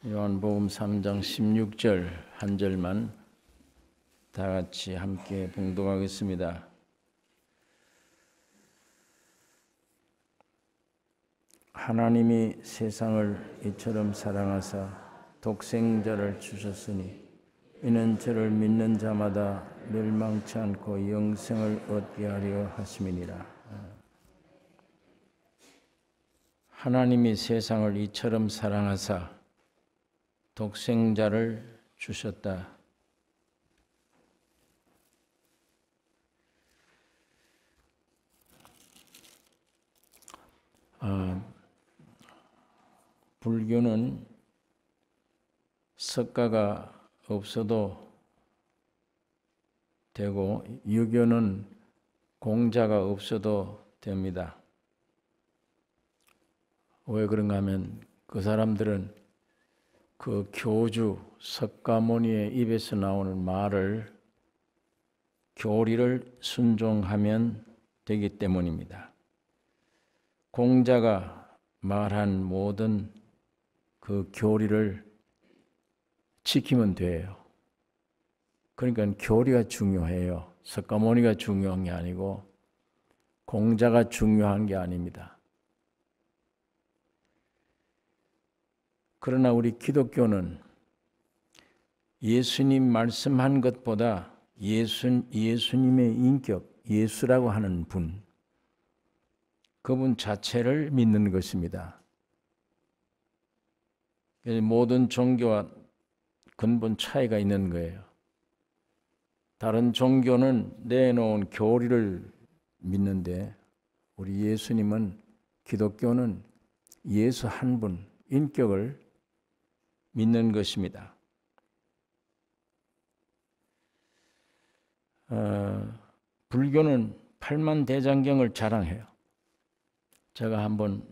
요한복음 3장 16절 한 절만 다 같이 함께 봉독하겠습니다. 하나님이 세상을 이처럼 사랑하사 독생자를 주셨으니 이는 저를 믿는 자마다 멸망치 않고 영생을 얻게 하려 하심이니라. 하나님이 세상을 이처럼 사랑하사 독생자를 주셨다. 불교는 석가가 없어도 되고 유교는 공자가 없어도 됩니다. 왜 그런가 하면 그 사람들은 그 교주 석가모니의 입에서 나오는 말을 교리를 순종하면 되기 때문입니다. 공자가 말한 모든 그 교리를 지키면 돼요. 그러니까 교리가 중요해요. 석가모니가 중요한 게 아니고 공자가 중요한 게 아닙니다. 그러나 우리 기독교는 예수님 말씀한 것보다 예수님의 인격, 예수라고 하는 분, 그분 자체를 믿는 것입니다. 모든 종교와 근본 차이가 있는 거예요. 다른 종교는 내놓은 교리를 믿는데 우리 예수님은, 기독교는 예수 한 분, 인격을 믿는 것입니다. 불교는 팔만대장경을 자랑해요. 제가 한번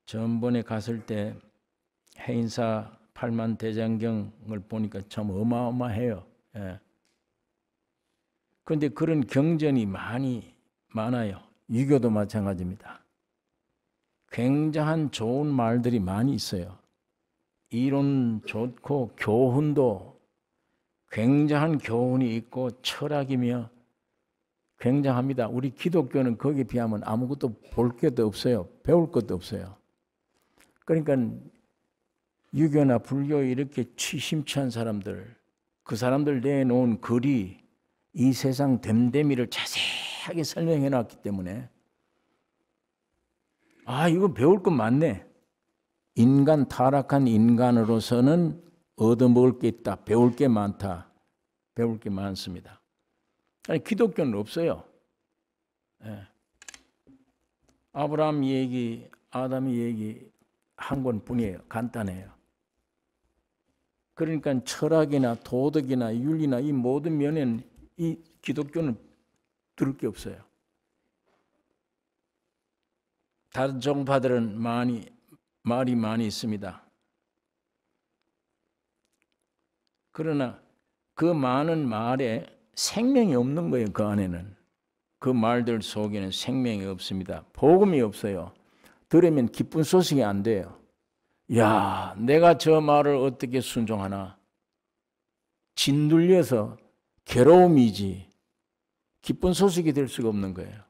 전번에 갔을 때 해인사 팔만대장경을 보니까 참 어마어마해요. 그런데 그런 경전이 많아요. 유교도 마찬가지입니다. 굉장한 좋은 말들이 많이 있어요. 이론 좋고 교훈도 굉장한 교훈이 있고 철학이며 굉장합니다. 우리 기독교는 거기에 비하면 아무것도 볼 것도 없어요. 배울 것도 없어요. 그러니까 유교나 불교 이렇게 취심취한 사람들, 그 사람들 내놓은 글이 이 세상 됨됨이를 자세하게 설명해 놨기 때문에 이거 배울 것 많네. 타락한 인간으로서는 얻어먹을 게 있다. 배울 게 많다. 배울 게 많습니다. 아니, 기독교는 없어요. 아브라함 얘기, 아담 얘기 한 권뿐이에요. 간단해요. 그러니까 철학이나 도덕이나 윤리나 이 모든 면에는 이 기독교는 들을 게 없어요. 다른 종파들은 말이 많이 있습니다. 그러나 그 많은 말에 생명이 없는 거예요. 그 안에는. 그 말들 속에는 생명이 없습니다. 복음이 없어요. 들으면 기쁜 소식이 안 돼요. 야, 내가 저 말을 어떻게 순종하나? 짓눌려서 괴로움이지 기쁜 소식이 될 수가 없는 거예요.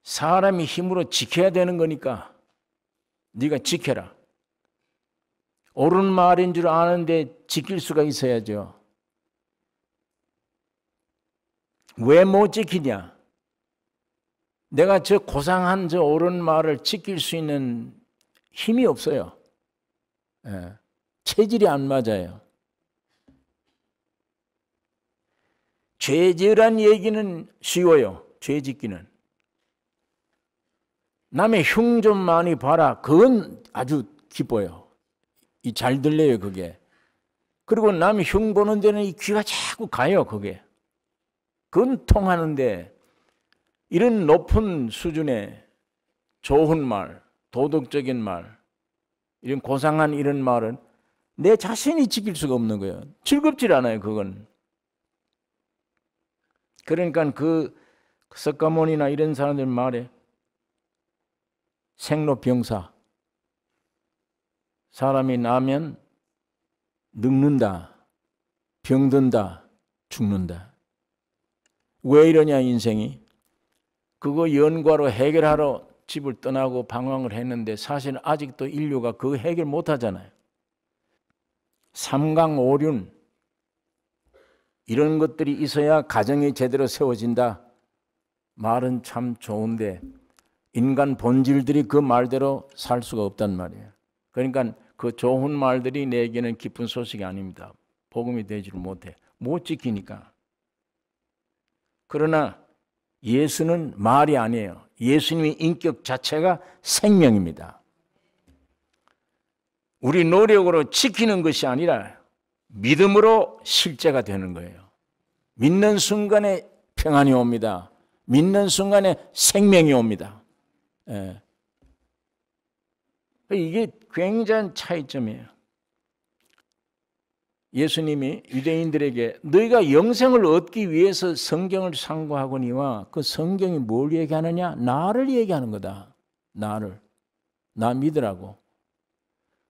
사람이 힘으로 지켜야 되는 거니까 네가 지켜라. 옳은 말인 줄 아는데 지킬 수가 있어야죠. 왜 못 지키냐? 내가 저 고상한 저 옳은 말을 지킬 수 있는 힘이 없어요. 체질이 안 맞아요. 죄지으란 얘기는 쉬워요. 죄 짓기는. 남의 흉 좀 많이 봐라. 그건 아주 기뻐요. 잘 들려요, 그게. 그리고 남의 흉 보는 데는 이 귀가 자꾸 가요, 그게. 그건 통하는데 이런 높은 수준의 좋은 말, 도덕적인 말, 이런 고상한 이런 말은 내 자신이 지킬 수가 없는 거예요. 즐겁질 않아요, 그건. 그러니까 그 석가모니나 이런 사람들 말에 생로병사, 사람이 나면 늙는다, 병든다, 죽는다. 왜 이러냐 인생이? 그거 연과로 해결하러 집을 떠나고 방황을 했는데 사실 아직도 인류가 그거 해결 못하잖아요. 삼강오륜 이런 것들이 있어야 가정이 제대로 세워진다. 말은 참 좋은데 인간 본질들이 그 말대로 살 수가 없단 말이에요. 그러니까 그 좋은 말들이 내게는 기쁜 소식이 아닙니다. 복음이 되지를 못해. 못 지키니까. 그러나 예수는 말이 아니에요. 예수님의 인격 자체가 생명입니다. 우리 노력으로 지키는 것이 아니라 믿음으로 실제가 되는 거예요. 믿는 순간에 평안이 옵니다. 믿는 순간에 생명이 옵니다. 예. 이게 굉장한 차이점이에요. 예수님이 유대인들에게 너희가 영생을 얻기 위해서 성경을 상고하거니와 그 성경이 뭘 얘기하느냐? 나를 얘기하는 거다. 나를. 나 믿으라고.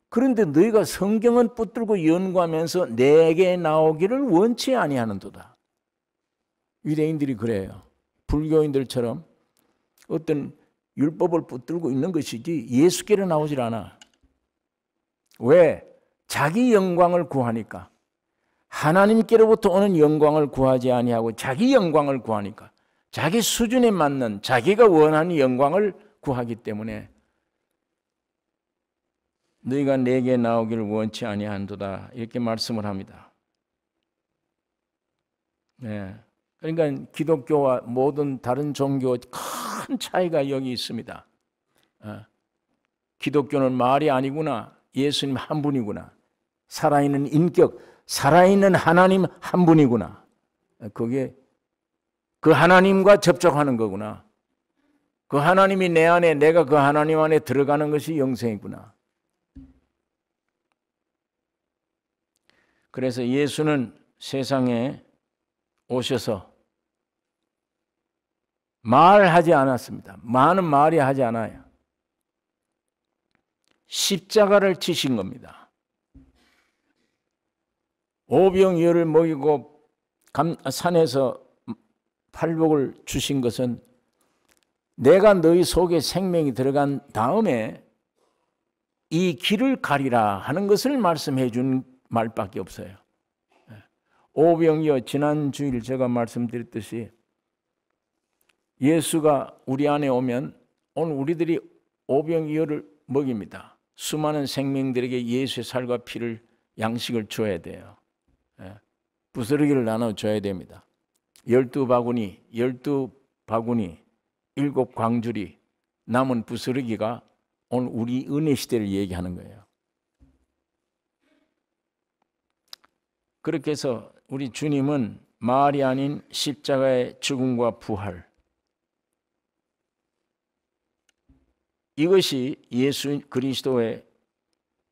그런데 너희가 성경은 붙들고 연구하면서 내게 나오기를 원치 아니하는도다. 유대인들이 그래요. 불교인들처럼 어떤 율법을 붙들고 있는 것이지 예수께로 나오질 않아. 왜? 자기 영광을 구하니까. 하나님께로부터 오는 영광을 구하지 아니하고 자기 영광을 구하니까. 자기 수준에 맞는 자기가 원하는 영광을 구하기 때문에 너희가 내게 나오기를 원치 아니한도다 이렇게 말씀을 합니다. 네. 그러니까 기독교와 모든 다른 종교 큰 차이가 여기 있습니다. 기독교는 말이 아니구나. 예수님 한 분이구나. 살아있는 인격, 살아있는 하나님 한 분이구나. 그게 그 하나님과 접촉하는 거구나. 그 하나님이 내 안에, 내가 그 하나님 안에 들어가는 것이 영생이구나. 그래서 예수는 세상에 오셔서 말하지 않았습니다. 많은 말이 하지 않아요. 십자가를 지신 겁니다. 오병이어를 먹이고 산에서 팔복을 주신 것은 내가 너희 속에 생명이 들어간 다음에 이 길을 가리라 하는 것을 말씀해 준 말밖에 없어요. 오병이어 지난 주일 제가 말씀드렸듯이 예수가 우리 안에 오면 오늘 우리들이 오병이어를 먹입니다. 수많은 생명들에게 예수의 살과 피를 양식을 줘야 돼요. 부스러기를 나눠줘야 됩니다. 12바구니, 12바구니, 7광주리 남은 부스러기가 오늘 우리 은혜 시대를 얘기하는 거예요. 그렇게 해서 우리 주님은 말이 아닌 십자가의 죽음과 부활, 이것이 예수 그리스도의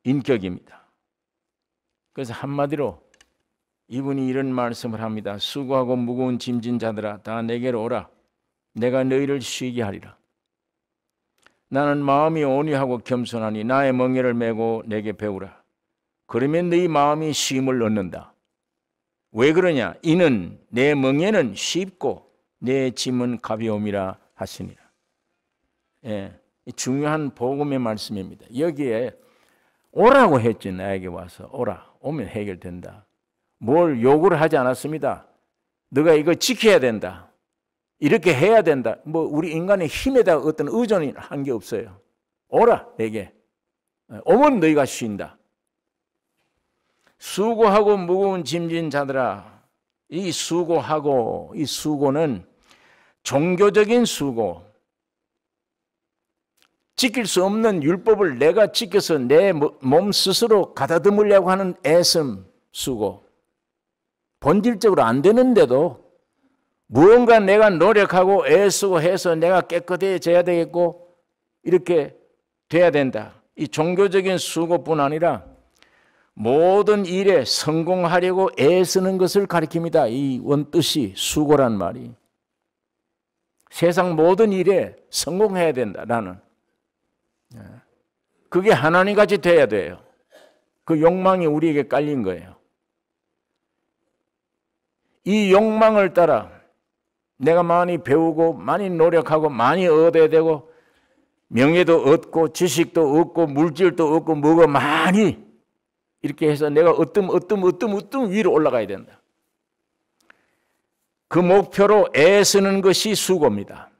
인격입니다. 그래서 한마디로 이분이 이런 말씀을 합니다. 수고하고 무거운 짐진 자들아 다 내게로 오라. 내가 너희를 쉬게 하리라. 나는 마음이 온유하고 겸손하니 나의 멍에를 메고 내게 배우라. 그러면 너희 마음이 쉼을 얻는다. 왜 그러냐? 이는 내 멍에는 쉽고 내 짐은 가벼움이라 하시니라. 예, 중요한 복음의 말씀입니다. 여기에 오라고 했지. 나에게 와서 오라. 오면 해결된다. 뭘 요구를 하지 않았습니다. 너가 이거 지켜야 된다. 이렇게 해야 된다. 뭐 우리 인간의 힘에다 어떤 의존이 한 게 없어요. 오라 내게. 오면 너희가 쉰다. 수고하고 무거운 짐진 자들아. 이 수고하고 이 수고는 종교적인 수고. 지킬 수 없는 율법을 내가 지켜서 내 몸 스스로 가다듬으려고 하는 애씀 수고. 본질적으로 안 되는데도 무언가 내가 노력하고 애쓰고 해서 내가 깨끗해져야 되겠고 이렇게 돼야 된다. 이 종교적인 수고뿐 아니라 모든 일에 성공하려고 애쓰는 것을 가리킵니다. 이 원뜻이 수고란 말이. 세상 모든 일에 성공해야 된다, 나는. 그게 하나님같이 돼야 돼요. 그 욕망이 우리에게 깔린 거예요. 이 욕망을 따라 내가 많이 배우고 많이 노력하고 많이 얻어야 되고 명예도 얻고 지식도 얻고 물질도 얻고 뭐가 많이 이렇게 해서 내가 어뜸 위로 올라가야 된다. 그 목표로 애쓰는 것이 수고입니다.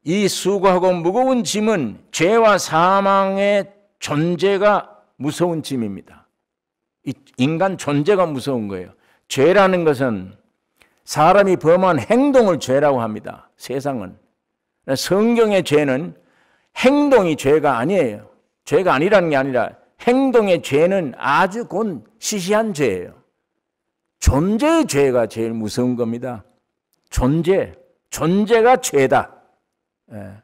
이 수고하고 무거운 짐은 죄와 사망의 존재가 무서운 짐입니다. 이 인간 존재가 무서운 거예요. 죄라는 것은 사람이 범한 행동을 죄라고 합니다. 세상은. 성경의 죄는 행동이 죄가 아니에요. 죄가 아니라는 게 아니라 행동의 죄는 아주 곧 시시한 죄예요. 존재의 죄가 제일 무서운 겁니다. 존재가 죄다. 그러니까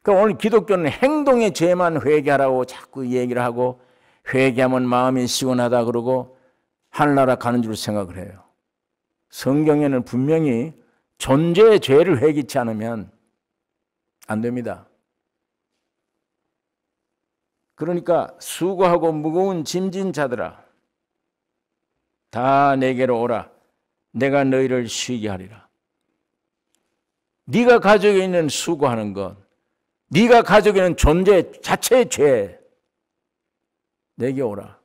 오늘 기독교는 행동의 죄만 회개하라고 자꾸 얘기를 하고 회개하면 마음이 시원하다 그러고 하늘나라 가는 줄 생각을 해요. 성경에는 분명히 존재의 죄를 회개치 않으면 안 됩니다. 그러니까 수고하고 무거운 짐진 자들아 다 내게로 오라. 내가 너희를 쉬게 하리라. 네가 가지고 있는 수고하는 것, 네가 가지고 있는 존재 자체의 죄 내게 오라.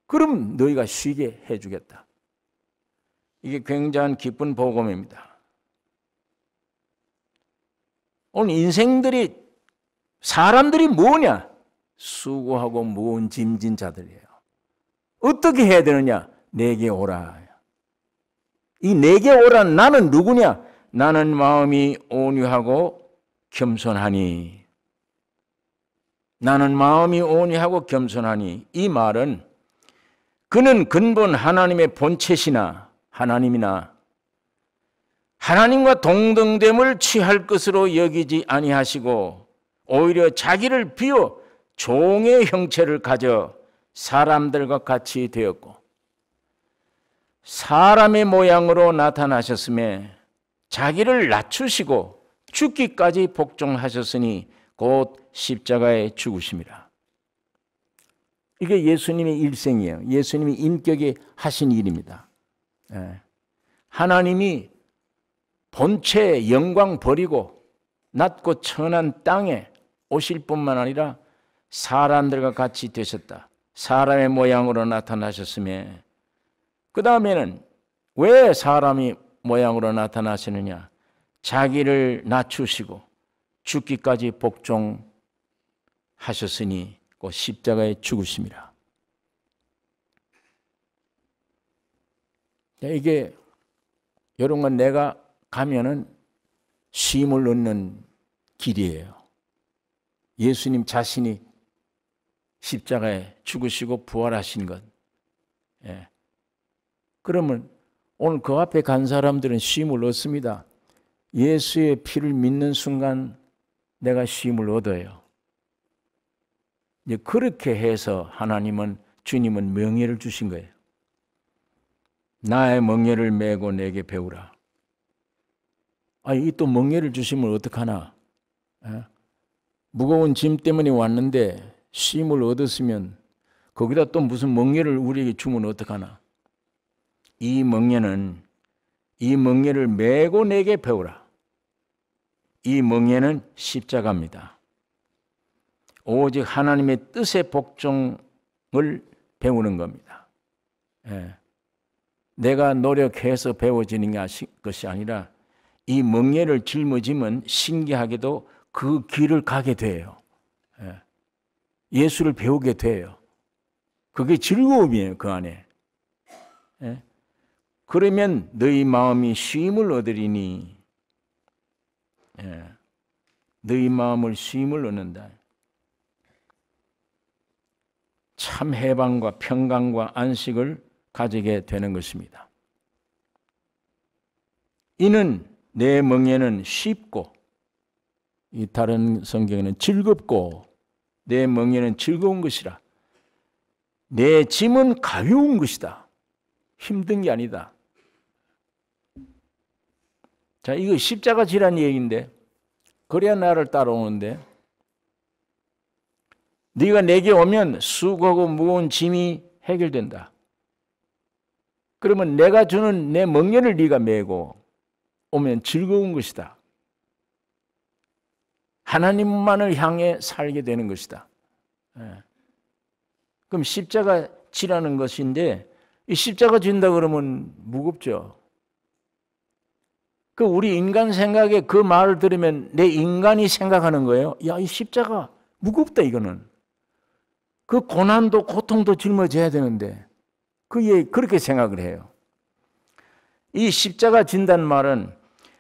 그럼 너희가 쉬게 해주겠다. 이게 굉장한 기쁜 복음입니다. 오늘 사람들이 뭐냐? 수고하고 무거운 짐진 자들이에요. 어떻게 해야 되느냐? 내게 오라. 이 내게 오라는 나는 누구냐? 나는 마음이 온유하고 겸손하니. 나는 마음이 온유하고 겸손하니. 이 말은 그는 근본 하나님의 본체시나 하나님이나 하나님과 동등됨을 취할 것으로 여기지 아니하시고 오히려 자기를 비워 종의 형체를 가져 사람들과 같이 되었고 사람의 모양으로 나타나셨음에 자기를 낮추시고 죽기까지 복종하셨으니 곧 십자가에 죽으심이라. 이게 예수님의 일생이에요. 예수님이 인격에 하신 일입니다. 하나님이 본체의 영광 버리고 낮고 천한 땅에 오실 뿐만 아니라 사람들과 같이 되셨다. 사람의 모양으로 나타나셨음에 그 다음에는 왜 사람이 모양으로 나타나시느냐? 자기를 낮추시고 죽기까지 복종하셨으니 그 십자가에 죽으심이라. 이게 여러분 내가 가면은 쉼을 얻는 길이에요. 예수님 자신이 십자가에 죽으시고 부활하신 것. 그러면 오늘 그 앞에 간 사람들은 쉼을 얻습니다. 예수의 피를 믿는 순간 내가 쉼을 얻어요. 이제 그렇게 해서 주님은 명예를 주신 거예요. 나의 멍에를 메고 내게 배우라. 이 또 멍에를 주시면 어떡하나? 무거운 짐 때문에 왔는데 쉼을 얻었으면 거기다 또 무슨 멍에를 우리에게 주면 어떡하나? 이 멍에를 메고 내게 배우라. 이 멍에는 십자가입니다. 오직 하나님의 뜻의 복종을 배우는 겁니다. 내가 노력해서 배워지는 것이 아니라 이 멍에를 짊어지면 신기하게도 그 길을 가게 돼요. 예수를 배우게 돼요. 그게 즐거움이에요, 그 안에. 그러면 너희 마음이 쉼을 얻으리니, 너희 마음을 쉼을 얻는다. 참 해방과 평강과 안식을 가지게 되는 것입니다. 이는 내 멍에는 쉽고, 이 다른 성경에는 즐겁고, 내 멍에는 즐거운 것이라. 내 짐은 가벼운 것이다. 힘든 게 아니다. 자, 이거 십자가 지란 얘기인데, 그래야 나를 따라오는데, 네가 내게 오면 수고하고 무거운 짐이 해결된다. 그러면 내가 주는 내 멍에를 네가 메고 오면 즐거운 것이다. 하나님만을 향해 살게 되는 것이다. 그럼 십자가 지라는 것인데, 이 십자가 진다 그러면 무겁죠. 그 우리 인간 생각에 그 말을 들으면 내 인간이 생각하는 거예요. 야, 이 십자가 무겁다 이거는. 그 고난도 고통도 짊어져야 되는데 그렇게 생각을 해요. 이 십자가 진다는 말은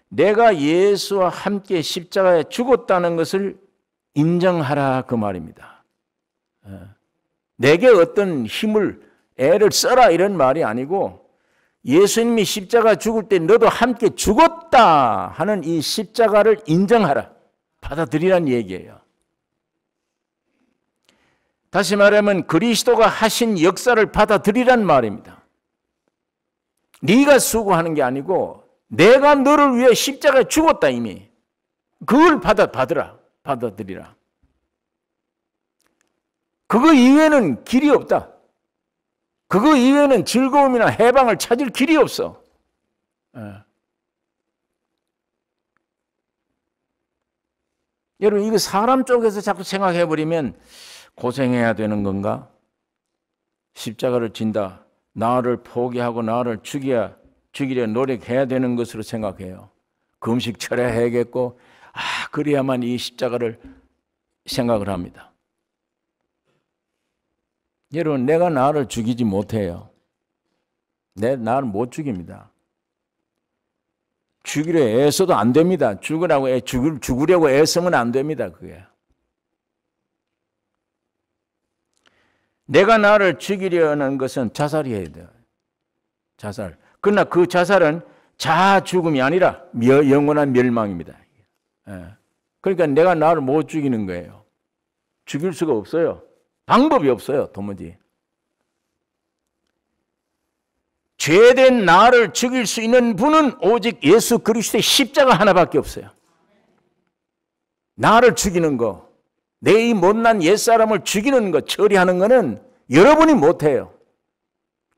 내가 예수와 함께 십자가에 죽었다는 것을 인정하라 그 말입니다. 내게 어떤 힘을 애를 써라 이런 말이 아니고 예수님이 십자가 죽을 때 너도 함께 죽었다 하는 이 십자가를 인정하라, 받아들이라는 얘기예요. 다시 말하면 그리스도가 하신 역사를 받아들이란 말입니다. 네가 수고하는 게 아니고 내가 너를 위해 십자가에 죽었다 이미. 그걸 받아들이라. 그거 이외에는 길이 없다. 그거 이외에는 즐거움이나 해방을 찾을 길이 없어. 여러분, 이거 사람 쪽에서 자꾸 생각해버리면 고생해야 되는 건가? 십자가를 진다. 나를 포기하고 나를 죽이려 노력해야 되는 것으로 생각해요. 금식 철회해야겠고, 그래야만 이 십자가를 생각을 합니다. 여러분, 내가 나를 죽이지 못해요. 나를 못 죽입니다. 죽이려 애써도 안 됩니다. 죽으려고 애쓰면 안 됩니다. 그게. 내가 나를 죽이려는 것은 자살이어야 돼요. 자살. 그러나 그 자살은 자아 죽음이 아니라 영원한 멸망입니다. 그러니까 내가 나를 못 죽이는 거예요. 죽일 수가 없어요. 방법이 없어요. 도무지. 죄된 나를 죽일 수 있는 분은 오직 예수 그리스도의 십자가 하나밖에 없어요. 나를 죽이는 거, 내 이 못난 옛사람을 죽이는 거, 처리하는 거는 여러분이 못해요.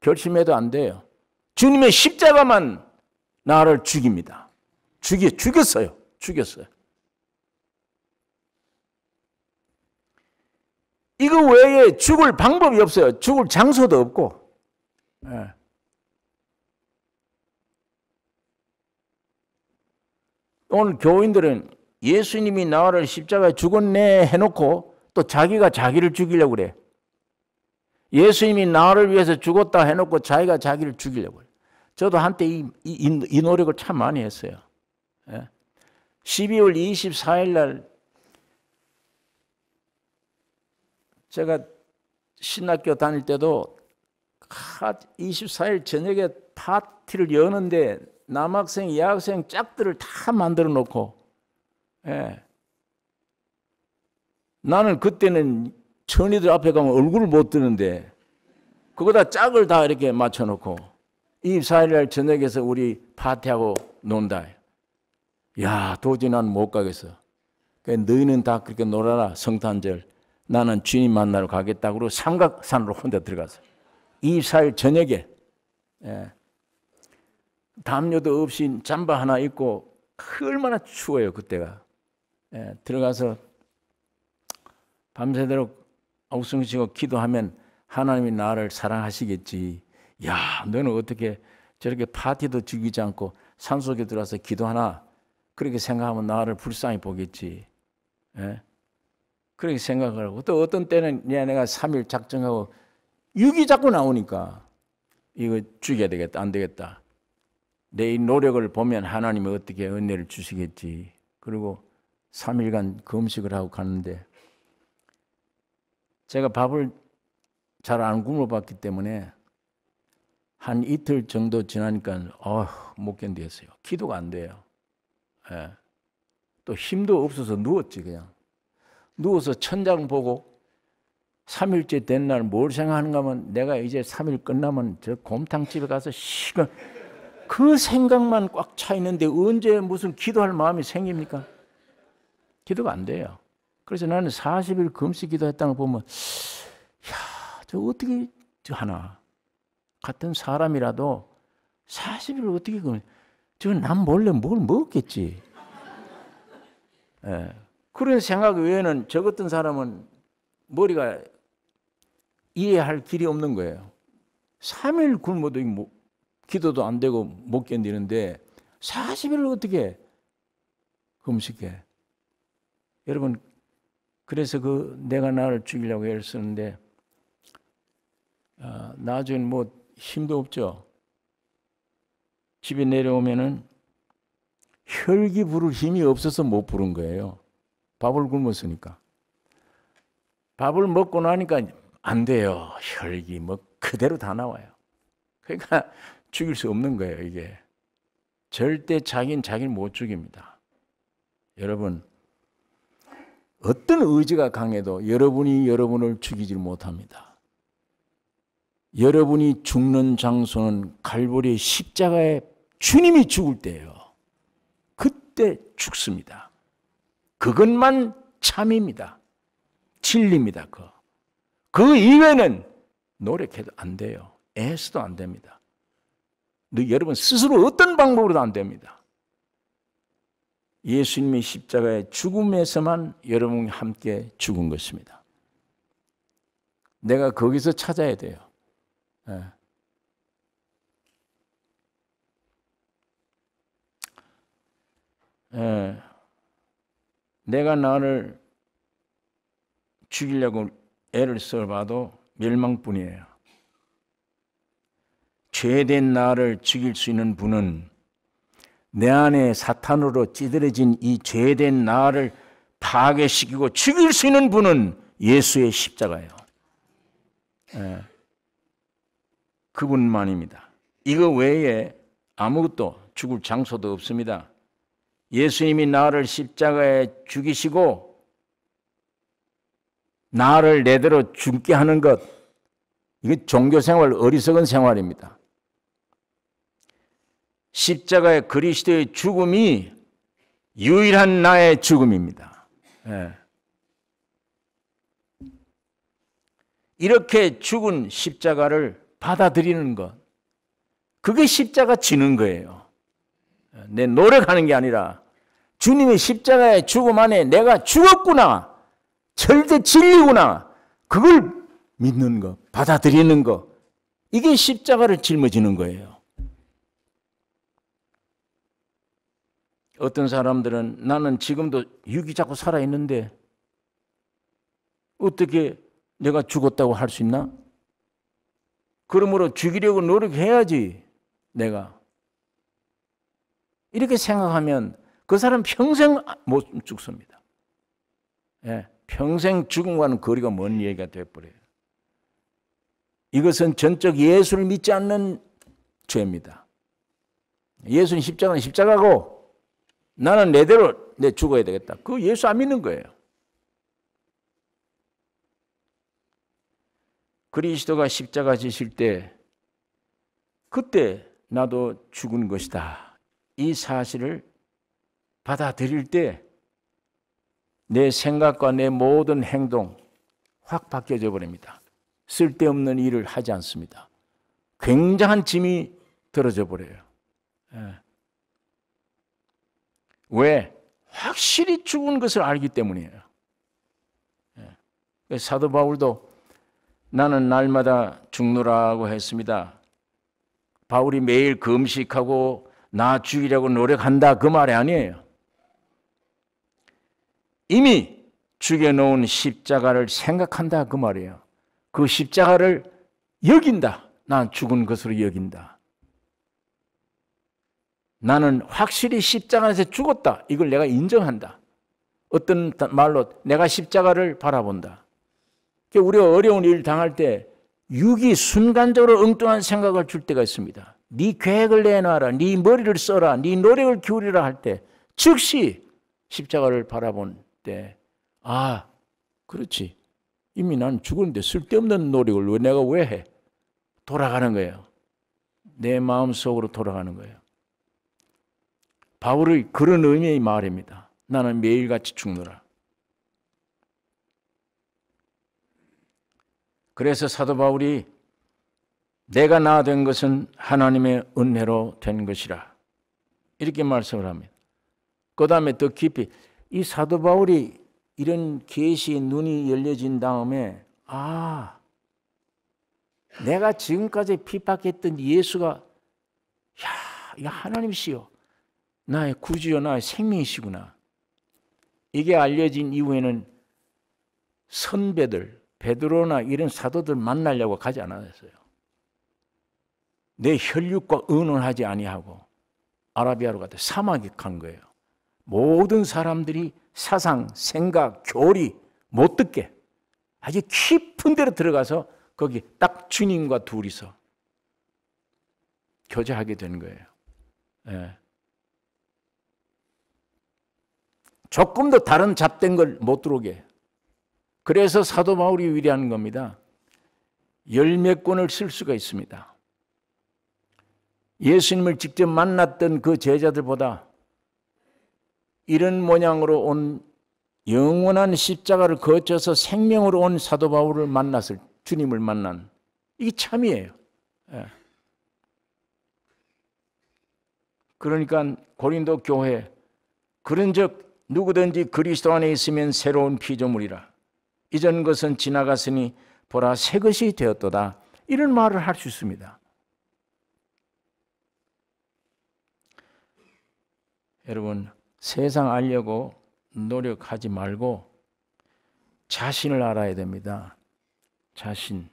결심해도 안 돼요. 주님의 십자가만 나를 죽입니다. 죽였어요. 이거 외에 죽을 방법이 없어요. 죽을 장소도 없고. 오늘 교인들은 예수님이 나를 십자가에 죽었네 해놓고 또 자기가 자기를 죽이려고 그래. 예수님이 나를 위해서 죽었다 해놓고 자기가 자기를 죽이려고 그래. 저도 한때 이 노력을 참 많이 했어요. 12월 24일 날 제가 신학교 다닐 때도 24일 저녁에 파티를 여는데 남학생, 여학생 짝들을 다 만들어 놓고, 나는 그때는 천이들 앞에 가면 얼굴을 못 드는데 그거다 짝을 다 이렇게 맞춰 놓고 24일 날 저녁에서 우리 파티하고 논다. 야, 도저히 나는 못 가겠어. 너희는 다 그렇게 놀아라, 성탄절. 나는 주님 만나러 가겠다고 삼각산으로 혼자 들어갔어요. 24일 저녁에. 담요도 없이 잠바 하나 입고 얼마나 추워요 그때가. 들어가서 밤새도록 옥성치고 기도하면 하나님이 나를 사랑하시겠지. 야, 너는 어떻게 저렇게 파티도 즐기지 않고 산속에 들어와서 기도하나? 그렇게 생각하면 나를 불쌍히 보겠지. 그렇게 생각을 하고 또 어떤 때는 내가 3일 작정하고 6이 자꾸 나오니까 이거 죽여야 되겠다, 안 되겠다. 내 이 노력을 보면 하나님이 어떻게 은혜를 주시겠지. 그리고 3일간 금식을 하고 가는데 제가 밥을 잘 안 굶어봤기 때문에 한 이틀 정도 지나니까 못 견디겠어요. 기도가 안 돼요. 또 힘도 없어서 누웠지 그냥. 누워서 천장 보고 3일째 된 날 뭘 생각하는가 하면 내가 이제 3일 끝나면 저 곰탕집에 가서 그 생각만 꽉 차 있는데 언제 무슨 기도할 마음이 생깁니까? 기도가 안 돼요. 그래서 나는 40일 금식 기도했다는 걸 보면 야, 저 어떻게 하나. 같은 사람이라도 40일을 어떻게 저남 몰래 뭘 먹었겠지. 예. 그런 생각 외에는 저 같은 사람은 머리가 이해할 길이 없는 거예요. 3일 굶어도 기도도 안 되고 못 견디는데 40일을 어떻게 금식해? 여러분, 그래서 내가 나를 죽이려고 애를 쓰는데 나중에 뭐 힘도 없죠. 집에 내려오면은 혈기 부를 힘이 없어서 못 부른 거예요. 밥을 굶었으니까. 밥을 먹고 나니까 안 돼요. 혈기 뭐 그대로 다 나와요. 그러니까 죽일 수 없는 거예요, 이게. 절대 자기를 못 죽입니다. 여러분, 어떤 의지가 강해도 여러분이 여러분을 죽이지 못합니다. 여러분이 죽는 장소는 갈보리 십자가에 주님이 죽을 때예요. 그때 죽습니다. 그것만 참입니다. 진리입니다. 그 이외에는 노력해도 안 돼요. 애써도 안 됩니다. 여러분 스스로 어떤 방법으로도 안 됩니다. 예수님의 십자가의 죽음에서만 여러분이 함께 죽은 것입니다. 내가 거기서 찾아야 돼요. 예. 예. 내가 나를 죽이려고 애를 써봐도 멸망뿐이에요. 죄된 나를 죽일 수 있는 분은 내 안에 사탄으로 찌들어진 이 죄된 나를 파괴시키고 죽일 수 있는 분은 예수의 십자가예요. 예. 그분만입니다. 이거 외에 아무것도 죽을 장소도 없습니다. 예수님이 나를 십자가에 죽이시고 나를 내대로 죽게 하는 것, 이게 종교생활 어리석은 생활입니다. 십자가의 그리스도의 죽음이 유일한 나의 죽음입니다. 예. 이렇게 죽은 십자가를 받아들이는 것, 그게 십자가 지는 거예요. 내 노력하는 게 아니라 주님의 십자가의 죽음 안에 내가 죽었구나, 절대 진리구나, 그걸 믿는 것, 받아들이는 것, 이게 십자가를 짊어지는 거예요. 어떤 사람들은 나는 지금도 육이 자꾸 살아있는데 어떻게 내가 죽었다고 할 수 있나? 그러므로 죽이려고 노력해야지 내가. 이렇게 생각하면 그 사람 평생 못 죽습니다. 예, 평생 죽음과는 거리가 먼 얘기가 되어버려요. 이것은 전적 예수를 믿지 않는 죄입니다. 예수는 십자가는 십자가고 나는 내대로 내 죽어야 되겠다. 그거 예수 안 믿는 거예요. 그리스도가 십자가 지실 때 그때 나도 죽은 것이다. 이 사실을 받아들일 때 내 생각과 내 모든 행동 확 바뀌어져 버립니다. 쓸데없는 일을 하지 않습니다. 굉장한 짐이 들어져 버려요. 예. 왜? 확실히 죽은 것을 알기 때문이에요. 예. 사도 바울도 나는 날마다 죽노라고 했습니다. 바울이 매일 금식하고 나 죽이려고 노력한다 그 말이 아니에요. 이미 죽여놓은 십자가를 생각한다 그 말이에요. 그 십자가를 여긴다. 난 죽은 것으로 여긴다. 나는 확실히 십자가에서 죽었다. 이걸 내가 인정한다. 어떤 말로 내가 십자가를 바라본다. 우리가 어려운 일 당할 때 육이 순간적으로 엉뚱한 생각을 줄 때가 있습니다. 네 계획을 내놔라, 네 머리를 써라, 네 노력을 기울이라 할 때 즉시 십자가를 바라본 때 아, 그렇지. 이미 난 죽었는데 쓸데없는 노력을 내가 왜 해? 돌아가는 거예요. 내 마음속으로 돌아가는 거예요. 바울의 그런 의미의 말입니다. 나는 매일같이 죽노라. 그래서 사도 바울이 내가 나 된 것은 하나님의 은혜로 된 것이라 이렇게 말씀을 합니다. 그 다음에 더 깊이 이 사도 바울이 이런 계시의 눈이 열려진 다음에 내가 지금까지 핍박했던 예수가 이거 하나님이시여 나의 구주여 나의 생명이시구나. 이게 알려진 이후에는 선배들 베드로나 이런 사도들 만나려고 가지 않았어요. 내 혈육과 의논하지 아니하고 아라비아로 갔다 사막에 간 거예요. 모든 사람들이 사상, 생각, 교리 못 듣게 아주 깊은 데로 들어가서 거기 딱 주님과 둘이서 교제하게 된 거예요. 예. 조금 더 다른 잡된 걸 못 들어오게. 그래서 사도 바울이 위대한 겁니다. 열 몇 권을 쓸 수가 있습니다. 예수님을 직접 만났던 그 제자들보다 이런 모양으로 온 영원한 십자가를 거쳐서 생명으로 온 사도 바울을 만났을 주님을 만난 이게 참이에요. 예. 그러니까 고린도 교회 그런즉 누구든지 그리스도 안에 있으면 새로운 피조물이라 이전 것은 지나갔으니 보라 새 것이 되었도다 이런 말을 할 수 있습니다. 여러분 세상 알려고 노력하지 말고 자신을 알아야 됩니다. 자신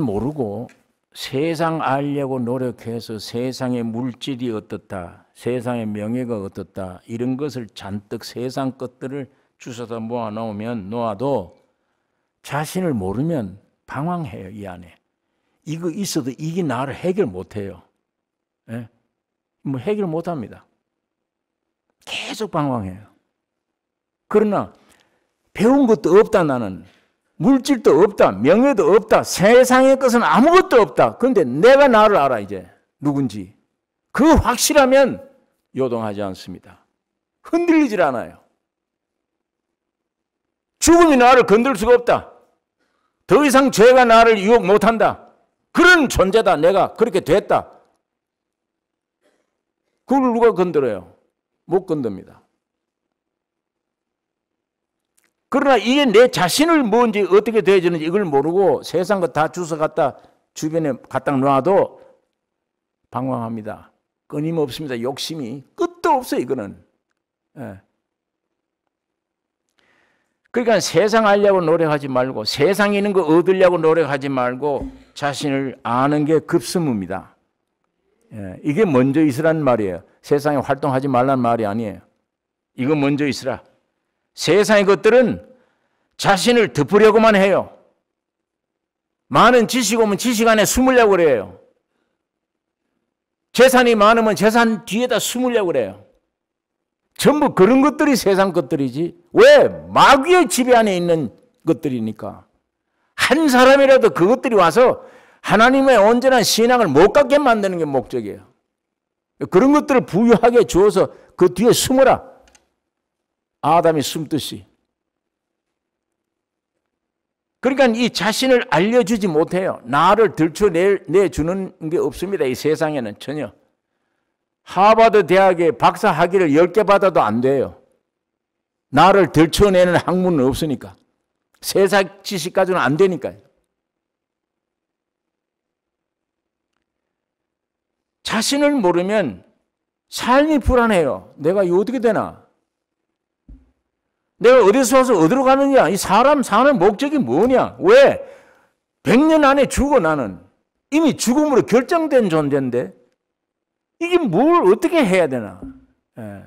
모르고 세상 알려고 노력해서 세상의 물질이 어떻다, 세상의 명예가 어떻다 이런 것을 잔뜩 세상 것들을 주워다 놓아도 자신을 모르면 방황해요. 이 안에 이거 있어도 이게 나를 해결 못해요. 예? 뭐 해결 못합니다. 계속 방황해요. 그러나 배운 것도 없다. 나는 물질도 없다. 명예도 없다. 세상의 것은 아무것도 없다. 그런데 내가 나를 알아. 이제 누군지 그 확실하면 요동하지 않습니다. 흔들리질 않아요. 죽음이 나를 건들 수가 없다. 더 이상 죄가 나를 유혹 못한다. 그런 존재다. 내가 그렇게 됐다. 그걸 누가 건드려요? 못 건듭니다. 그러나 이게 내 자신을 뭔지 어떻게 되어지는지 이걸 모르고 세상 거 다 주워 갖다 주변에 갖다 놔도 방황합니다. 끊임없습니다. 욕심이 끝도 없어요. 이거는. 예. 그러니까 세상 알려고 노력하지 말고 세상에 있는 거 얻으려고 노력하지 말고 자신을 아는 게 급선무입니다. 예. 이게 먼저 있으란 말이에요. 세상에 활동하지 말란 말이 아니에요. 이거 먼저 있으라. 세상의 것들은 자신을 덮으려고만 해요. 많은 지식 오면 지식 안에 숨으려고 그래요. 재산이 많으면 재산 뒤에다 숨으려고 그래요. 전부 그런 것들이 세상 것들이지. 왜? 마귀의 지배 안에 있는 것들이니까. 한 사람이라도 그것들이 와서 하나님의 온전한 신앙을 못 갖게 만드는 게 목적이에요. 그런 것들을 부유하게 주어서 그 뒤에 숨어라. 아담이 숨듯이. 그러니까 이 자신을 알려주지 못해요. 나를 들춰내주는 게 없습니다. 이 세상에는 전혀. 하버드 대학에 박사 학위를 10개 받아도 안 돼요. 나를 들춰내는 학문은 없으니까. 세상 지식 가지고는 안 되니까요. 자신을 모르면 삶이 불안해요. 내가 이거 어떻게 되나? 내가 어디서 와서 어디로 가느냐? 이 사람 사는 목적이 뭐냐? 왜? 100년 안에 죽어 나는. 이미 죽음으로 결정된 존재인데 이게 뭘 어떻게 해야 되나? 예.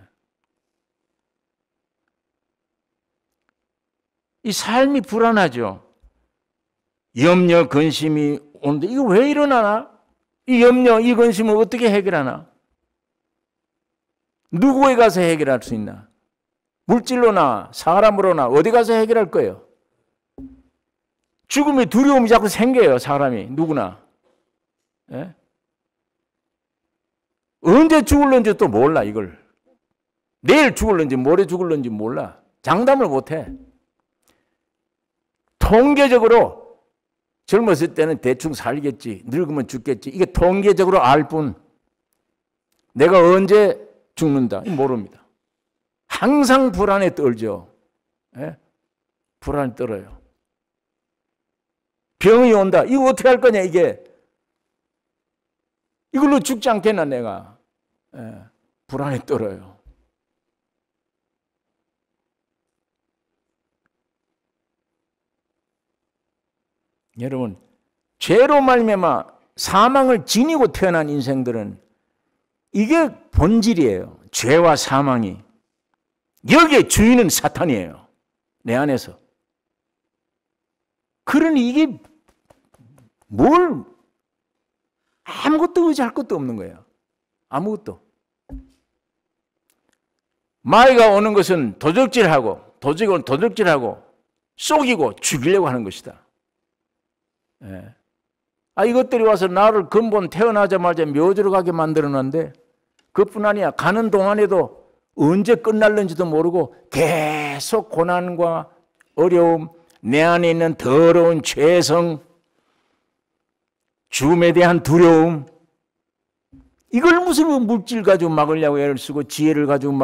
이 삶이 불안하죠. 염려, 근심이 오는데 이거 왜 일어나나? 이 염려, 이 근심을 어떻게 해결하나? 누구에 가서 해결할 수 있나? 물질로나 사람으로나 어디 가서 해결할 거예요? 죽음의 두려움이 자꾸 생겨요. 사람이 누구나. 예? 언제 죽을는지 또 몰라, 이걸. 내일 죽을는지 모레 죽을는지 몰라. 장담을 못해. 통계적으로 젊었을 때는 대충 살겠지, 늙으면 죽겠지, 이게 통계적으로 알 뿐 내가 언제 죽는다 모릅니다. 항상 불안에 떨죠. 예? 불안에 떨어요. 병이 온다. 이거 어떻게 할 거냐, 이게. 이걸로 죽지 않겠나, 내가. 예. 불안에 떨어요. 여러분, 죄로 말미암아 사망을 지니고 태어난 인생들은 이게 본질이에요. 죄와 사망이. 여기에 주인은 사탄이에요. 내 안에서. 그러니 이게 아무것도 의지할 것도 없는 거예요. 아무것도. 마귀가 오는 것은 도적질하고 속이고 죽이려고 하는 것이다. 예. 이것들이 와서 나를 근본 태어나자마자 묘지로 가게 만들어놨는데 그뿐 아니야. 가는 동안에도 언제 끝날는지도 모르고 계속 고난과 어려움, 내 안에 있는 더러운 죄성, 죽음에 대한 두려움, 이걸 무슨 물질 가지고 막으려고 애를 쓰고 지혜를 가지고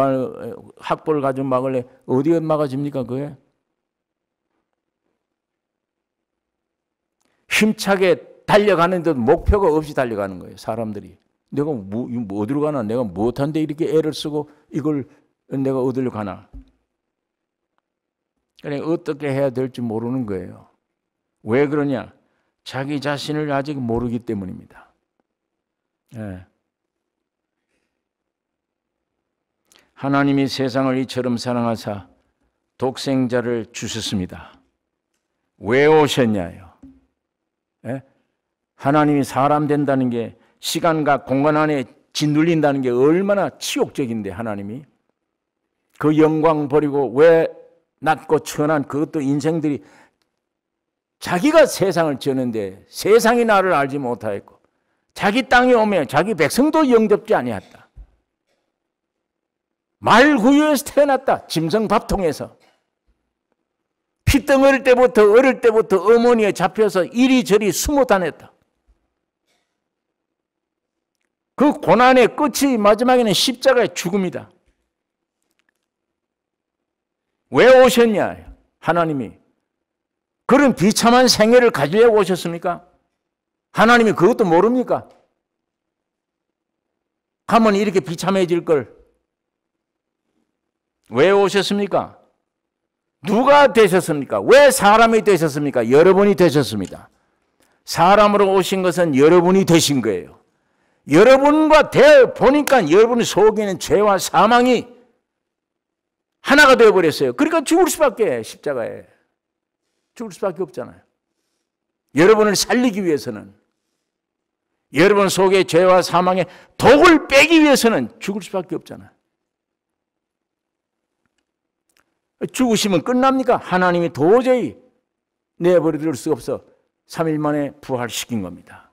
학벌을 가지고 막을래. 어디가 막아집니까, 그게? 힘차게 달려가는데도 목표가 없이 달려가는 거예요, 사람들이. 내가 어디로 가나? 내가 못한데 이렇게 애를 쓰고 이걸 내가 어디로 가나? 그러니까 어떻게 해야 될지 모르는 거예요. 왜 그러냐? 자기 자신을 아직 모르기 때문입니다. 예. 하나님이 세상을 이처럼 사랑하사 독생자를 주셨습니다. 왜 오셨냐요? 예? 하나님이 사람 된다는 게 시간과 공간 안에 짓눌린다는 게 얼마나 치욕적인데, 하나님이 그 영광 버리고 왜 낮고 천한 그것도 인생들이 자기가 세상을 지었는데 세상이 나를 알지 못하였고 자기 땅에 오며 자기 백성도 영접지 아니했다. 말구유에서 태어났다. 짐승 밥통에서. 피덩어릴 때부터 어릴 때부터 어머니에 잡혀서 이리저리 숨어 다녔다. 그 고난의 끝이 마지막에는 십자가의 죽음이다. 왜 오셨냐? 하나님이 그런 비참한 생애를 가지려고 오셨습니까? 하나님이 그것도 모릅니까? 가면 이렇게 비참해질 걸. 왜 오셨습니까? 누가 되셨습니까? 왜 사람이 되셨습니까? 여러분이 되셨습니다. 사람으로 오신 것은 여러분이 되신 거예요. 여러분과 대해 보니까 여러분 속에는 죄와 사망이 하나가 되어버렸어요. 그러니까 죽을 수밖에, 십자가에. 죽을 수밖에 없잖아요. 여러분을 살리기 위해서는, 여러분 속에 죄와 사망의 독을 빼기 위해서는 죽을 수밖에 없잖아요. 죽으시면 끝납니까? 하나님이 도저히 내버려둘 수 없어 3일 만에 부활시킨 겁니다.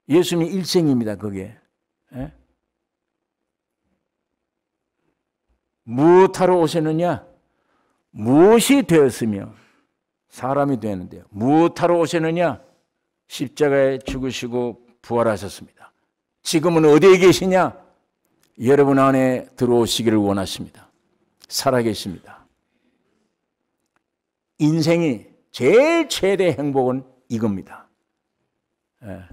예수님이 일생입니다, 그게. 예? 무엇하러 오셨느냐? 무엇이 되었으며 사람이 되었는데요. 무엇하러 오셨느냐? 십자가에 죽으시고 부활하셨습니다. 지금은 어디에 계시냐? 여러분 안에 들어오시기를 원하십니다. 살아계십니다. 인생이 제일 최대 행복은 이겁니다. 예.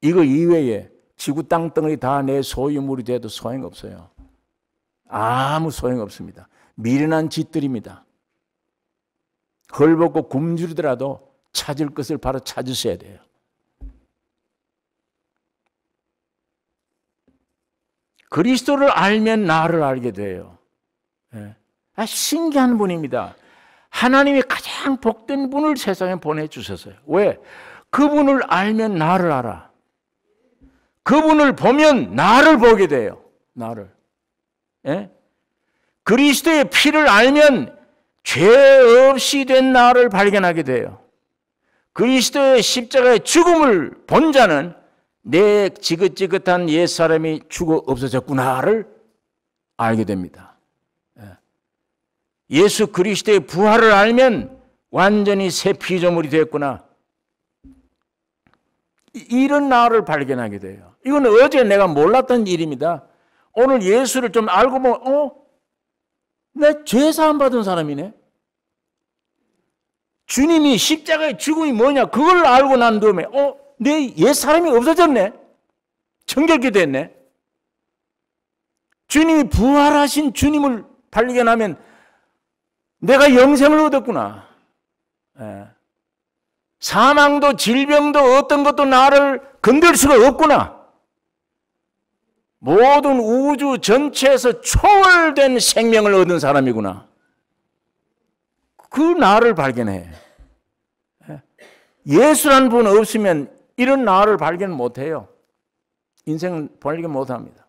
이거 이외에 지구 땅덩어리 다 내 소유물이 돼도 소용없어요. 아무 소용없습니다. 미련한 짓들입니다. 헐벗고 굶주리더라도 찾을 것을 바로 찾으셔야 돼요. 그리스도를 알면 나를 알게 돼요. 예. 신기한 분입니다. 하나님이 가장 복된 분을 세상에 보내주셨어요. 왜? 그분을 알면 나를 알아. 그분을 보면 나를 보게 돼요. 나를. 예? 그리스도의 피를 알면 죄 없이 된 나를 발견하게 돼요. 그리스도의 십자가의 죽음을 본 자는 내 지긋지긋한 옛사람이 죽어 없어졌구나를 알게 됩니다. 예수 그리스도의 부활을 알면 완전히 새 피조물이 됐구나. 이런 나를 발견하게 돼요. 이건 어제 내가 몰랐던 일입니다. 오늘 예수를 좀 알고 보면 내 죄 사함 받은 사람이네. 주님이 십자가의 죽음이 뭐냐 그걸 알고 난 다음에 내 옛사람이 없어졌네. 정결케 됐네. 주님이 부활하신 주님을 발견하면 내가 영생을 얻었구나. 사망도 질병도 어떤 것도 나를 건들 수가 없구나. 모든 우주 전체에서 초월된 생명을 얻은 사람이구나. 그 나를 발견해. 예수라는 분 없으면 이런 나를 발견 못해요. 인생은 발견 못합니다.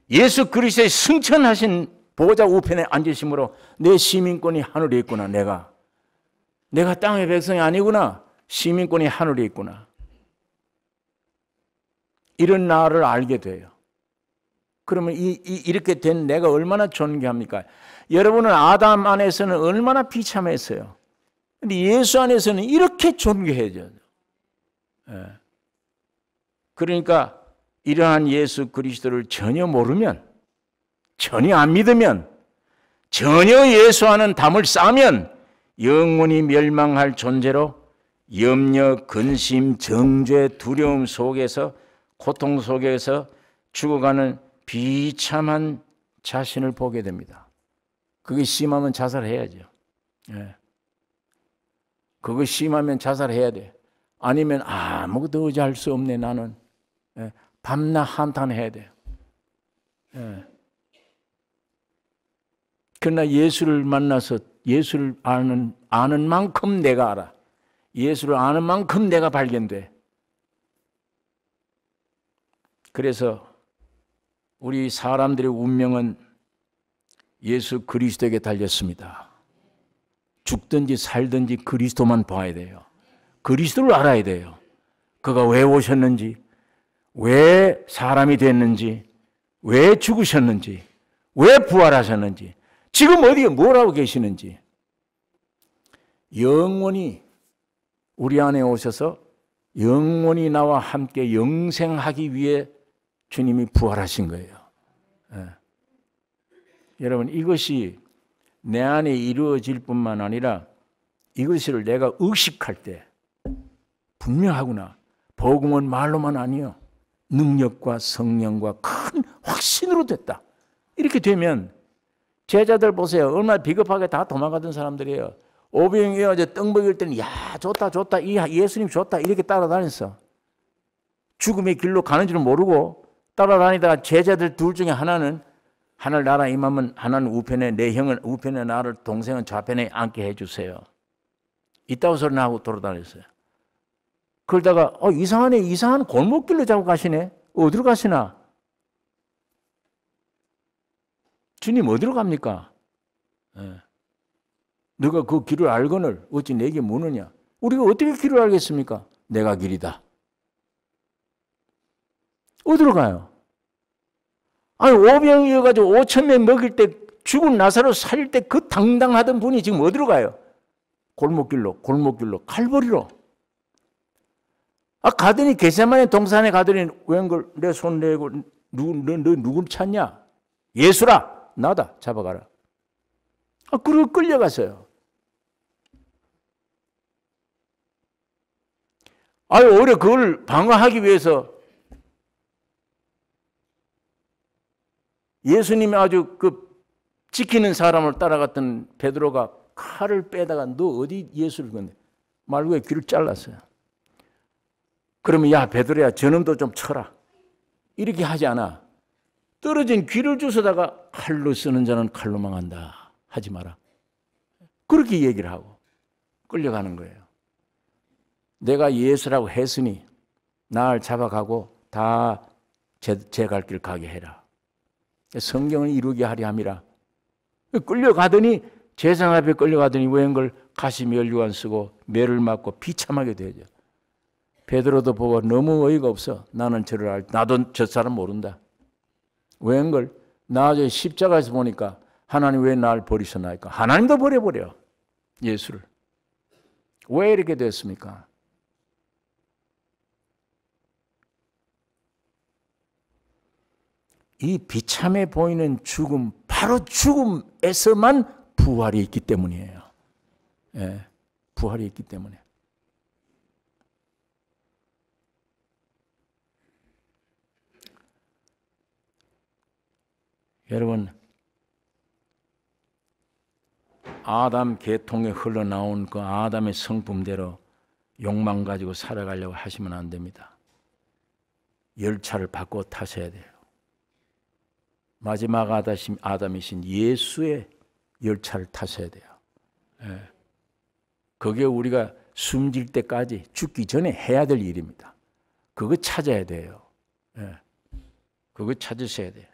예수 그리스도의 승천하신 보좌 우편에 앉으심으로 내 시민권이 하늘에 있구나. 내가 땅의 백성이 아니구나. 시민권이 하늘에 있구나. 이런 나를 알게 돼요. 그러면 이렇게 된 내가 얼마나 존귀합니까? 여러분은 아담 안에서는 얼마나 비참했어요. 근데 예수 안에서는 이렇게 존귀해져요. 그러니까 이러한 예수 그리스도를 전혀 모르면, 전혀 안 믿으면, 전혀 예수와는 담을 싸면 영원히 멸망할 존재로 염려, 근심, 정죄, 두려움 속에서, 고통 속에서 죽어가는 비참한 자신을 보게 됩니다. 그게 심하면 자살해야죠. 그거 심하면 자살해야 돼. 아니면 아무것도 의지할 수 없네 나는. 밤낮 한탄해야 돼요. 그러나 예수를 만나서 예수를 아는 만큼 내가 알아. 예수를 아는 만큼 내가 발견돼. 그래서 우리 사람들의 운명은 예수 그리스도에게 달렸습니다. 죽든지 살든지 그리스도만 봐야 돼요. 그리스도를 알아야 돼요. 그가 왜 오셨는지, 왜 사람이 됐는지, 왜 죽으셨는지, 왜 부활하셨는지, 지금 어디에 뭘 하고 계시는지. 영원히 우리 안에 오셔서 영원히 나와 함께 영생하기 위해 주님이 부활하신 거예요. 여러분, 이것이 내 안에 이루어질 뿐만 아니라 이것을 내가 의식할 때 분명하구나. 복음은 말로만 아니요. 능력과 성령과 큰 확신으로 됐다. 이렇게 되면 제자들 보세요. 얼마나 비겁하게 다 도망가던 사람들이에요. 오병이어 어제 떡 먹일 때는 야 좋다 이 예수님 좋다 이렇게 따라다녔어. 죽음의 길로 가는 줄은 모르고 따라다니다가 제자들 둘 중에 하나는 하늘 나라 임하면 하나는 우편에 내 형은 우편에 나를 동생은 좌편에 앉게 해주세요. 이따구 소리 나고 돌아다녔어요. 그러다가 이상하네. 이상한 골목길로 자고 가시네. 어디로 가시나? 주님 어디로 갑니까? 너가 그 길을 알거늘 어찌 내게 묻느냐? 우리가 어떻게 길을 알겠습니까? 내가 길이다. 어디로 가요? 아니 오병이어가지고 5,000명 먹일 때 죽은 나사로 살릴 때 그 당당하던 분이 지금 어디로 가요? 골목길로 칼보리로. 가더니 겟세마네 동산에 가더니 웬걸 내 손 내고 너 누굴 찾냐? 예수라. 나다. 잡아가라. 그리고 끌려갔어요. 오히려 그걸 방어하기 위해서 예수님이 아주 지키는 사람을 따라갔던 베드로가 칼을 빼다가 너 어디 예수를 건네? 말고에 귀를 잘랐어요. 그러면 야 베드로야 저놈도 좀 쳐라. 이렇게 하지 않아. 떨어진 귀를 주워다가 칼로 쓰는 자는 칼로 망한다. 하지 마라. 그렇게 얘기를 하고 끌려가는 거예요. 내가 예수라고 했으니 날 잡아가고 다 제 갈 길 가게 해라. 성경을 이루게 하려 함이라. 끌려가더니 재상 앞에 끌려가더니 웬걸 가시 멸류관 쓰고 매를 맞고 비참하게 되죠. 베드로도 보고 너무 어이가 없어. 나는 저를 나도 저 사람 모른다. 웬걸 나중에 십자가에서 보니까 하나님 왜 날 버리셨나이까? 하나님도 버려버려. 예수를. 왜 이렇게 됐습니까? 이 비참해 보이는 죽음, 바로 죽음에서만 부활이 있기 때문이에요. 예, 부활이 있기 때문에. 여러분, 아담 계통에 흘러나온 그 아담의 성품대로 욕망 가지고 살아가려고 하시면 안 됩니다. 열차를 바꿔 타셔야 돼요. 마지막 아담이신 예수의 열차를 타셔야 돼요. 예. 그게 우리가 숨질 때까지 죽기 전에 해야 될 일입니다. 그거 찾아야 돼요. 예. 그거 찾으셔야 돼요.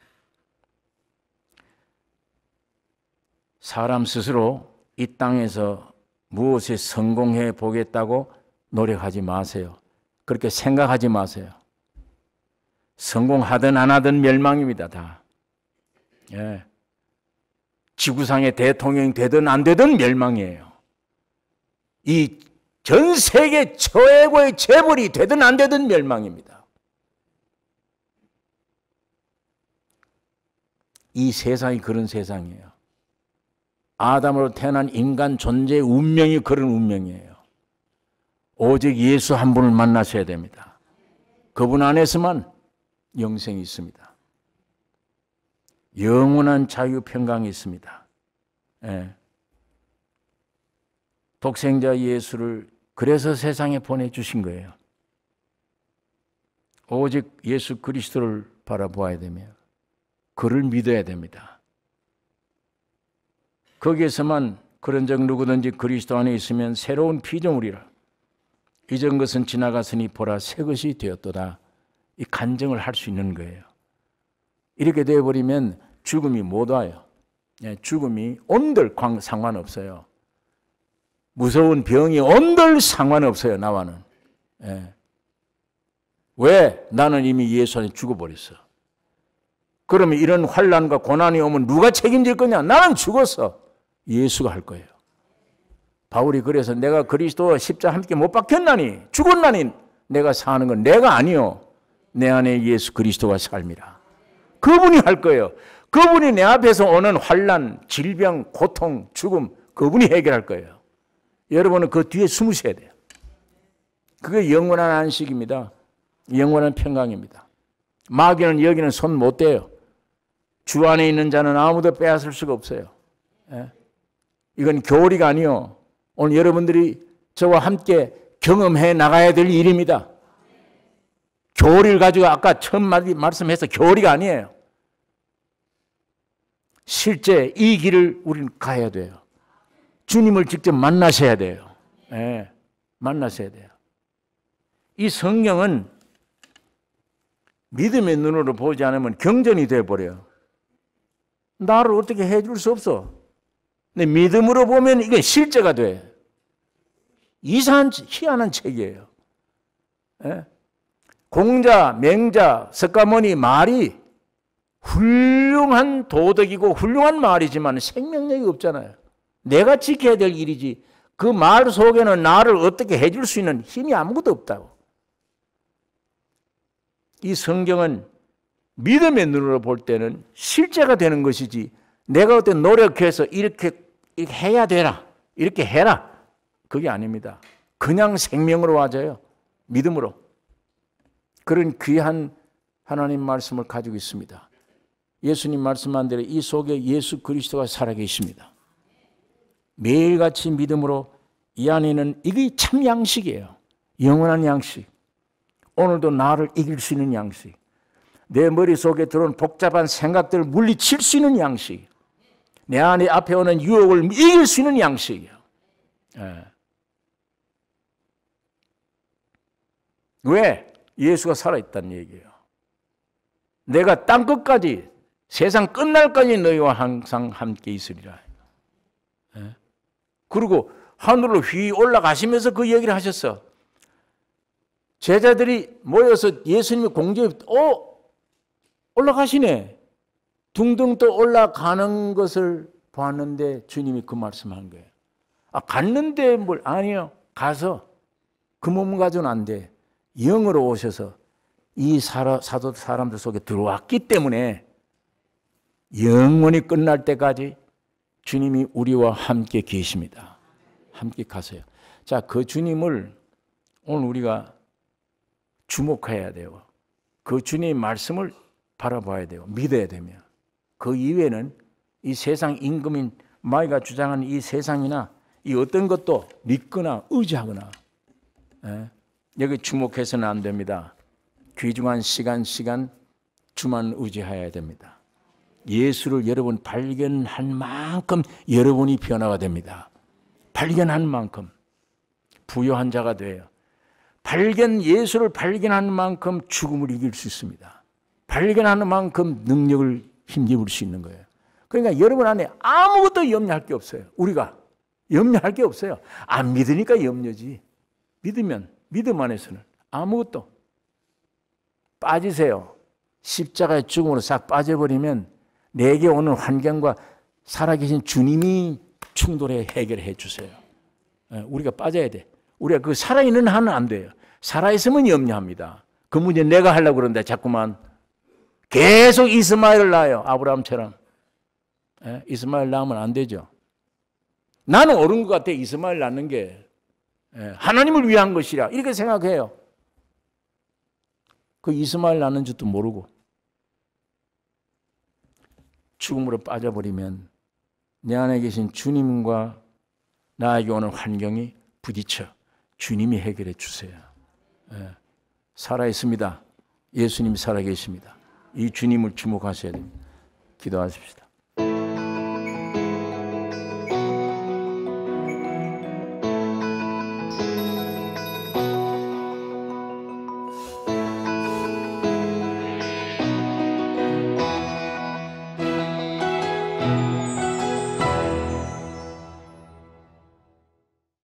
사람 스스로 이 땅에서 무엇에 성공해 보겠다고 노력하지 마세요. 그렇게 생각하지 마세요. 성공하든 안 하든 멸망입니다. 다. 예. 지구상의 대통령이 되든 안 되든 멸망이에요. 이 전 세계 최고의 재벌이 되든 안 되든 멸망입니다. 이 세상이 그런 세상이에요. 아담으로 태어난 인간 존재의 운명이 그런 운명이에요. 오직 예수 한 분을 만나셔야 됩니다. 그분 안에서만 영생이 있습니다. 영원한 자유 평강이 있습니다. 예. 독생자 예수를 그래서 세상에 보내주신 거예요. 오직 예수 그리스도를 바라보아야 되며 그를 믿어야 됩니다. 거기에서만 그런 적 누구든지 그리스도 안에 있으면 새로운 피조물이라. 이전 것은 지나갔으니 보라 새 것이 되었도다. 이 간증을 할 수 있는 거예요. 이렇게 되어버리면 죽음이 못 와요. 죽음이 온들 상관없어요. 무서운 병이 온들 상관없어요. 나와는. 왜? 나는 이미 예수 안에 죽어버렸어. 그러면 이런 환난과 고난이 오면 누가 책임질 거냐? 나는 죽었어. 예수가 할 거예요. 바울이 그래서 내가 그리스도와 십자가 함께 못 박혔나니 죽었나니 내가 사는 건 내가 아니요 내 안에 예수 그리스도가 삶이라. 그분이 할 거예요. 그분이 내 앞에서 오는 환난, 질병, 고통, 죽음 그분이 해결할 거예요. 여러분은 그 뒤에 숨으셔야 돼요. 그게 영원한 안식입니다. 영원한 평강입니다. 마귀는 여기는 손 못 대요. 주 안에 있는 자는 아무도 빼앗을 수가 없어요. 이건 교리가 아니요. 오늘 여러분들이 저와 함께 경험해 나가야 될 일입니다. 교리를 가지고 아까 처음 말씀해서 교리가 아니에요. 실제 이 길을 우리는 가야 돼요. 주님을 직접 만나셔야 돼요. 만나셔야 돼요. 이 성경은 믿음의 눈으로 보지 않으면 경전이 되어버려요. 나를 어떻게 해줄 수 없어. 근데 믿음으로 보면 이게 실제가 돼. 이상한 희한한 책이에요. 공자, 맹자, 석가모니 말이 훌륭한 도덕이고 훌륭한 말이지만 생명력이 없잖아요. 내가 지켜야 될 일이지 그 말 속에는 나를 어떻게 해줄 수 있는 힘이 아무것도 없다고. 이 성경은 믿음의 눈으로 볼 때는 실제가 되는 것이지 내가 어떤 노력해서 이렇게 해야 되라 이렇게 해라 그게 아닙니다. 그냥 생명으로 와져요. 믿음으로. 그런 귀한 하나님 말씀을 가지고 있습니다. 예수님 말씀한 대로 이 속에 예수 그리스도가 살아계십니다. 매일같이 믿음으로 이 안에는 이게 참 양식이에요. 영원한 양식. 오늘도 나를 이길 수 있는 양식. 내 머릿속에 들어온 복잡한 생각들을 물리칠 수 있는 양식. 내 안에 앞에 오는 유혹을 이길 수 있는 양식이에요. 왜? 예수가 살아있다는 얘기예요. 내가 땅끝까지 세상 끝날까지 너희와 항상 함께 있으리라. 그리고 하늘로 휘 올라가시면서 그 얘기를 하셨어. 제자들이 모여서 예수님이 공중에 올라가시네. 둥둥 또 올라가는 것을 보았는데 주님이 그 말씀한 거예요. 갔는데 뭘 아니요. 가서 그 몸 가져는 안 돼. 영으로 오셔서 이 사도 사람들 속에 들어왔기 때문에 영원히 끝날 때까지 주님이 우리와 함께 계십니다. 함께 가세요. 자, 그 주님을 오늘 우리가 주목해야 돼요. 그 주님의 말씀을 바라봐야 돼요. 믿어야 되며. 그 이외에는 이 세상 임금인 마귀가 주장하는 이 세상이나 이 어떤 것도 믿거나 의지하거나 여기 주목해서는 안 됩니다. 귀중한 시간 주만 의지해야 됩니다. 예수를 여러분 발견한 만큼 여러분이 변화가 됩니다. 발견한 만큼 부요한 자가 돼요. 예수를 발견하는 만큼 죽음을 이길 수 있습니다. 발견하는 만큼 능력을 힘입을 수 있는 거예요. 그러니까 여러분 안에 아무것도 염려할 게 없어요. 우리가 염려할 게 없어요. 안 믿으니까 염려지. 믿음 안에서는 아무것도. 빠지세요. 십자가의 죽음으로 싹 빠져버리면 내게 오는 환경과 살아계신 주님이 충돌해 해결해 주세요. 우리가 빠져야 돼. 우리가 그 살아있는 한은 안 돼요. 살아있으면 염려합니다. 그 문제 내가 하려고 그러는데 자꾸만 계속 이스마엘을 낳아요. 아브라함처럼. 이스마엘 낳으면 안 되죠. 나는 옳은 것 같아. 이스마엘 낳는 게 하나님을 위한 것이라 이렇게 생각해요. 그 이스마엘 낳는 줄도 모르고 죽음으로 빠져버리면 내 안에 계신 주님과 나에게 오는 환경이 부딪혀 주님이 해결해 주세요. 살아있습니다. 예수님이 살아계십니다. 이 주님을 주목하셔야 됩니다. 기도하십시다.